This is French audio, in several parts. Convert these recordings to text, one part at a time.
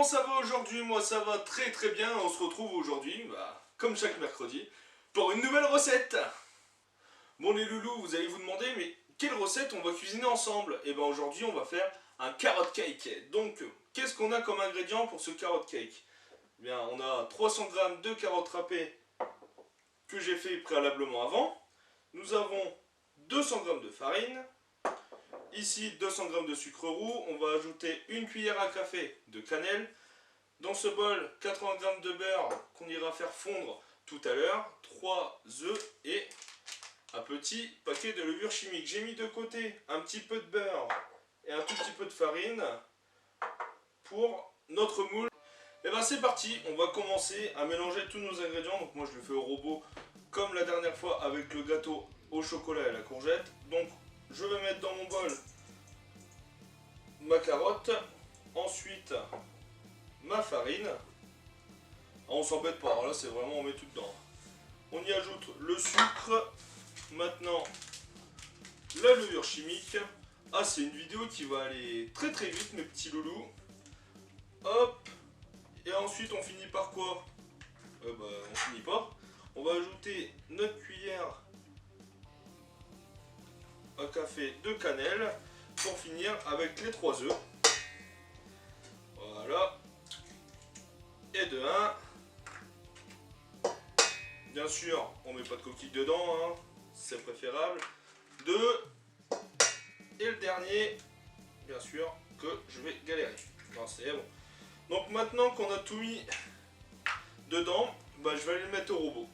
ça va aujourd'hui? Moi ça va très très bien. On se retrouve aujourd'hui, comme chaque mercredi, pour une nouvelle recette. Bon les loulous, vous allez vous demander, mais quelle recette on va cuisiner ensemble? Et ben aujourd'hui on va faire un carrot cake. Donc qu'est-ce qu'on a comme ingrédient pour ce carrot cake? Eh bien on a 300 g de carottes râpées que j'ai fait préalablement avant. Nous avons 200 g de farine. Ici 200 g de sucre roux, on va ajouter une cuillère à café de cannelle. Dans ce bol, 80 g de beurre qu'on ira faire fondre tout à l'heure, 3 œufs et un petit paquet de levure chimique. J'ai mis de côté un petit peu de beurre et un tout petit peu de farine pour notre moule. Et bien c'est parti, on va commencer à mélanger tous nos ingrédients. Donc moi je le fais au robot comme la dernière fois avec le gâteau au chocolat et la courgette. Donc je vais mettre dans mon bol ma carotte, ensuite ma farine. Ah, on s'embête pas, là c'est vraiment on met tout dedans. On y ajoute le sucre, maintenant la levure chimique. Ah, c'est une vidéo qui va aller très très vite mes petits loulous. Hop. Et ensuite on finit par quoi? On finit pas. On va ajouter notre cuillère à café de cannelle pour finir avec les 3 œufs. Voilà. Et de 1. Bien sûr, on met pas de coquille dedans, hein. C'est préférable. 2. Et le dernier, bien sûr, que je vais galérer. Non, c'est bon. Donc maintenant qu'on a tout mis dedans, je vais aller le mettre au robot.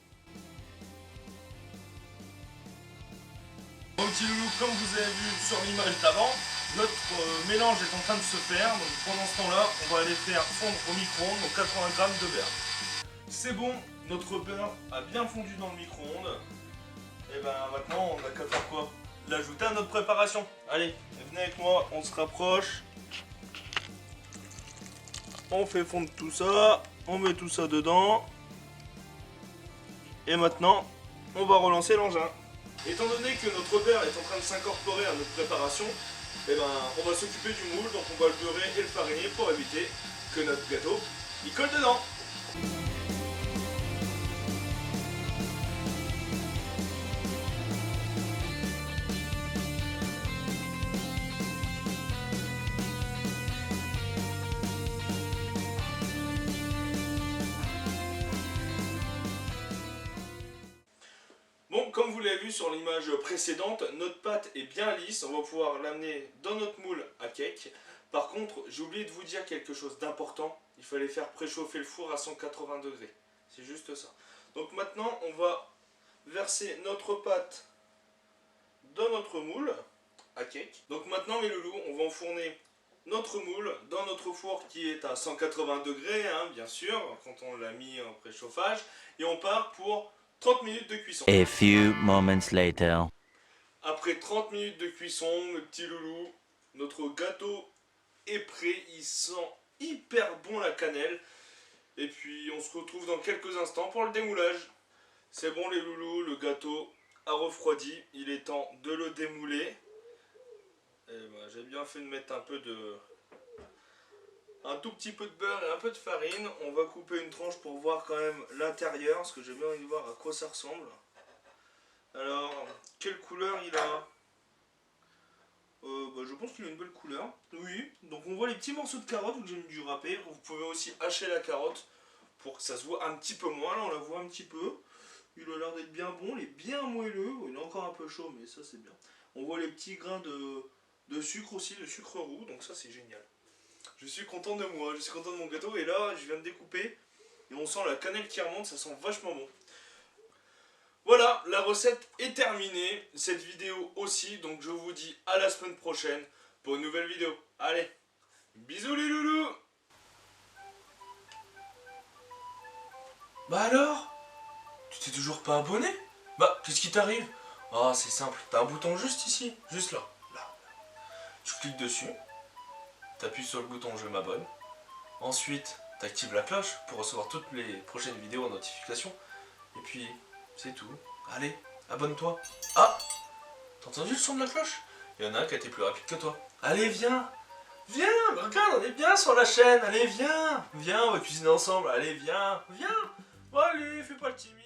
Bon petit loulou, comme vous avez vu sur l'image d'avant, notre mélange est en train de se faire. Donc pendant ce temps-là, on va aller faire fondre au micro-ondes, donc 80 g de beurre. C'est bon, notre beurre a bien fondu dans le micro-ondes. Et maintenant, on n'a qu'à faire quoi? L'ajouter à notre préparation. Allez, venez avec moi, on se rapproche. On fait fondre tout ça, on met tout ça dedans. Et maintenant, on va relancer l'engin. Étant donné que notre beurre est en train de s'incorporer à notre préparation, on va s'occuper du moule, donc on va le beurrer et le fariner pour éviter que notre gâteau il colle dedans. Bon, comme vous l'avez vu sur l'image précédente, notre pâte est bien lisse, on va pouvoir l'amener dans notre moule à cake. Par contre, j'ai oublié de vous dire quelque chose d'important, il fallait faire préchauffer le four à 180 degrés, c'est juste ça. Donc maintenant, on va verser notre pâte dans notre moule à cake. Donc maintenant mes loulous, on va enfourner notre moule dans notre four qui est à 180 degrés, hein, bien sûr, quand on l'a mis en préchauffage, et on part pour 30 minutes de cuisson. A few moments later. Après 30 minutes de cuisson, mes petits loulous, notre gâteau est prêt. Il sent hyper bon la cannelle. Et puis on se retrouve dans quelques instants pour le démoulage. C'est bon les loulous, le gâteau a refroidi. Il est temps de le démouler. J'ai bien fait de mettre un tout petit peu de beurre et un peu de farine. On va couper une tranche pour voir quand même l'intérieur, parce que j'ai bien envie de voir à quoi ça ressemble. Alors, quelle couleur il a? Je pense qu'il a une belle couleur. Oui, donc on voit les petits morceaux de carotte que j'ai mis du râpé. Vous pouvez aussi hacher la carotte pour que ça se voit un petit peu moins. Là, on la voit un petit peu. Il a l'air d'être bien bon, il est bien moelleux. Il est encore un peu chaud, mais ça c'est bien. On voit les petits grains de sucre aussi, de sucre roux, donc ça c'est génial. Je suis content de moi, je suis content de mon gâteau. Et là, je viens de découper et on sent la cannelle qui remonte, ça sent vachement bon. Voilà, la recette est terminée, cette vidéo aussi, donc je vous dis à la semaine prochaine pour une nouvelle vidéo. Allez, bisous les loulous! Bah alors? Tu t'es toujours pas abonné? Qu'est-ce qui t'arrive? Ah, c'est simple, t'as un bouton juste ici, juste là, là. Tu cliques dessus, t'appuies sur le bouton je m'abonne. Ensuite, t'actives la cloche pour recevoir toutes les prochaines vidéos en notification. Et puis, c'est tout. Allez, abonne-toi. Ah! T'as entendu le son de la cloche? Il y en a un qui a été plus rapide que toi. Allez, viens! Viens, regarde, on est bien sur la chaîne. Allez, viens. Viens, on va cuisiner ensemble. Allez, viens. Viens. Bon, allez, fais pas le timide.